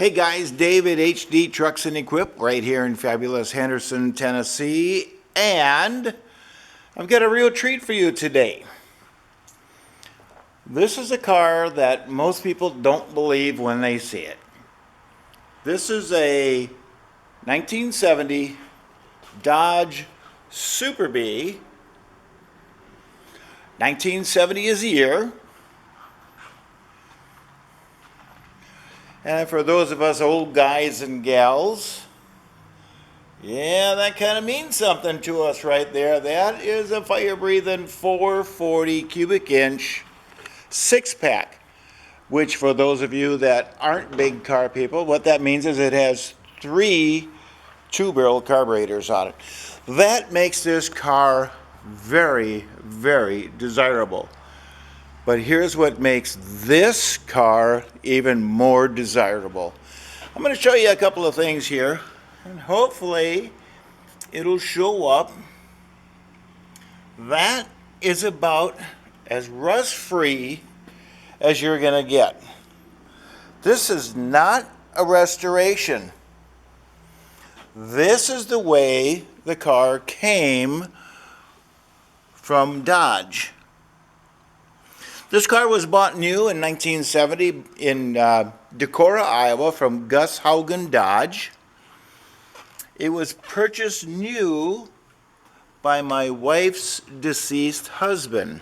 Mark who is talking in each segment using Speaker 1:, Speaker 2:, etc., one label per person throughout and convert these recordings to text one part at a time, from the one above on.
Speaker 1: Hey guys, David HD Trucks and Equip right here in fabulous Henderson, Tennessee, and I've got a real treat for you today. This is a car that most people don't believe when they see it. This is a 1970 Dodge Superbee. 1970 is the year. And for those of us old guys and gals, yeah, that kind of means something to us right there. That is a fire-breathing 440 cubic inch six-pack, which for those of you that aren't big car people, what that means is it has 3 two-barrel carburetors on it. That makes this car very, very desirable. But here's what makes this car even more desirable. I'm going to show you a couple of things here, and hopefully it'll show up. That is about as rust-free as you're going to get. This is not a restoration. This is the way the car came from Dodge. This car was bought new in 1970 in Decorah, Iowa from Gus Haugen Dodge. It was purchased new by my wife's deceased husband.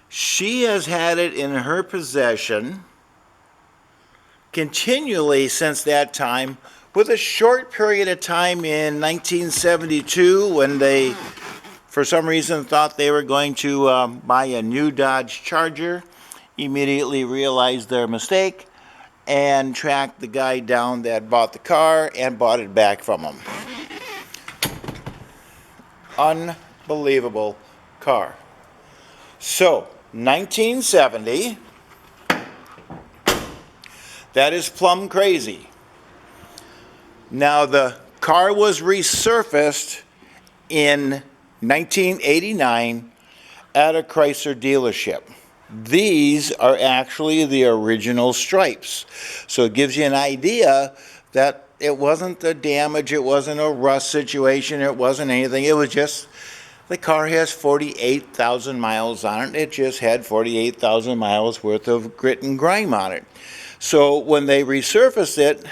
Speaker 1: She has had it in her possession continually since that time, with a short period of time in 1972 when they for some reason thought they were going to buy a new Dodge Charger, immediately realized their mistake, and tracked the guy down that bought the car and bought it back from him. Unbelievable car. So, 1970, that is plumb crazy. Now, the car was resurfaced in 1989 at a Chrysler dealership. These are actually the original stripes. So it gives you an idea that it wasn't a damage, it wasn't a rust situation, it wasn't anything. It was just the car has 48,000 miles on it. It just had 48,000 miles worth of grit and grime on it. So when they resurfaced it,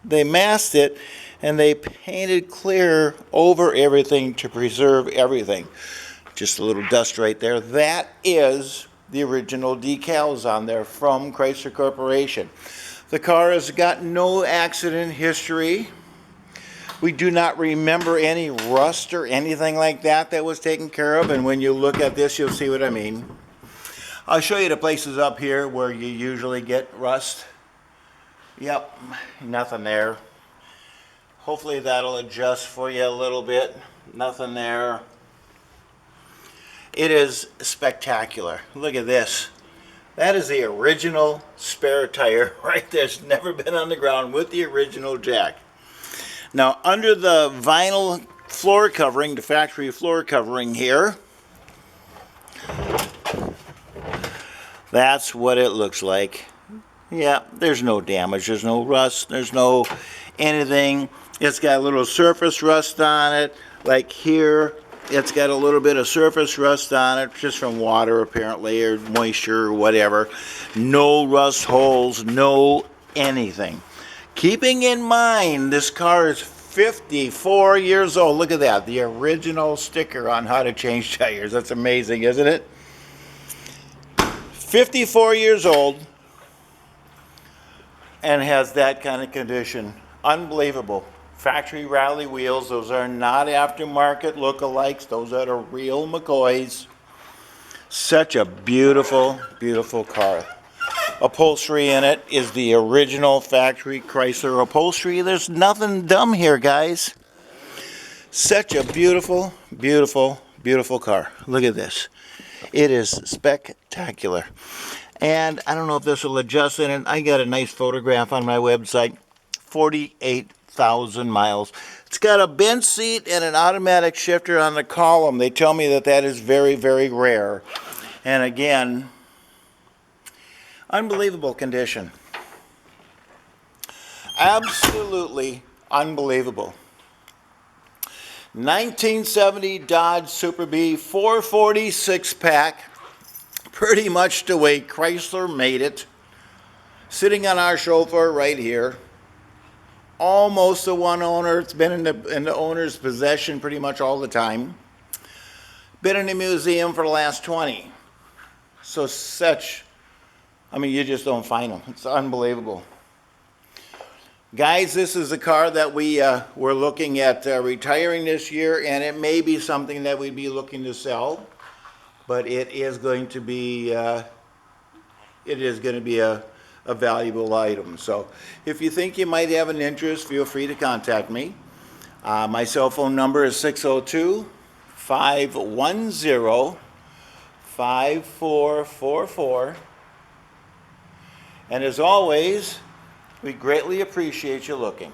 Speaker 1: they masked it, and they painted clear over everything to preserve everything. Just a little dust right there. That is the original decals on there from Chrysler Corporation. The car has got no accident history. We do not remember any rust or anything like that was taken care of, and when you look at this, you'll see what I mean. I'll show you the places up here where you usually get rust. Yep, nothing there. Hopefully that'll adjust for you a little bit. Nothing there. It is spectacular. Look at this. That is the original spare tire right there. It's never been on the ground with the original jack. Now under the vinyl floor covering, the factory floor covering here, that's what it looks like. Yeah, there's no damage, there's no rust, there's no anything. It's got a little surface rust on it, like here. It's got a little bit of surface rust on it, just from water apparently, or moisture or whatever. No rust holes, no anything. Keeping in mind, this car is 54 years old. Look at that, the original sticker on how to change tires. That's amazing, isn't it? 54 years old and has that kind of condition. Unbelievable. Factory rally wheels. Those are not aftermarket lookalikes. Those are the real McCoys. Such a beautiful, beautiful car. Upholstery in it is the original factory Chrysler upholstery. There's nothing dumb here, guys. Such a beautiful, beautiful, beautiful car. Look at this. It is spectacular. And I don't know if this will adjust in it. I got a nice photograph on my website. 48,000 miles. It's got a bench seat and an automatic shifter on the column. They tell me that that is very, very rare. And again, unbelievable condition. Absolutely unbelievable. 1970 Dodge Superbee 440 6-pack. Pretty much the way Chrysler made it. Sitting on our show floor right here. Almost a one owner. It's been in the owner's possession pretty much all the time. Been in the museum for the last 20. So you just don't find them. It's unbelievable. Guys, this is a car that we're looking at retiring this year, and it may be something that we'd be looking to sell, but it is going to be a valuable item. So if you think you might have an interest, feel free to contact me. My cell phone number is 602-510-5444. And as always, we greatly appreciate you looking.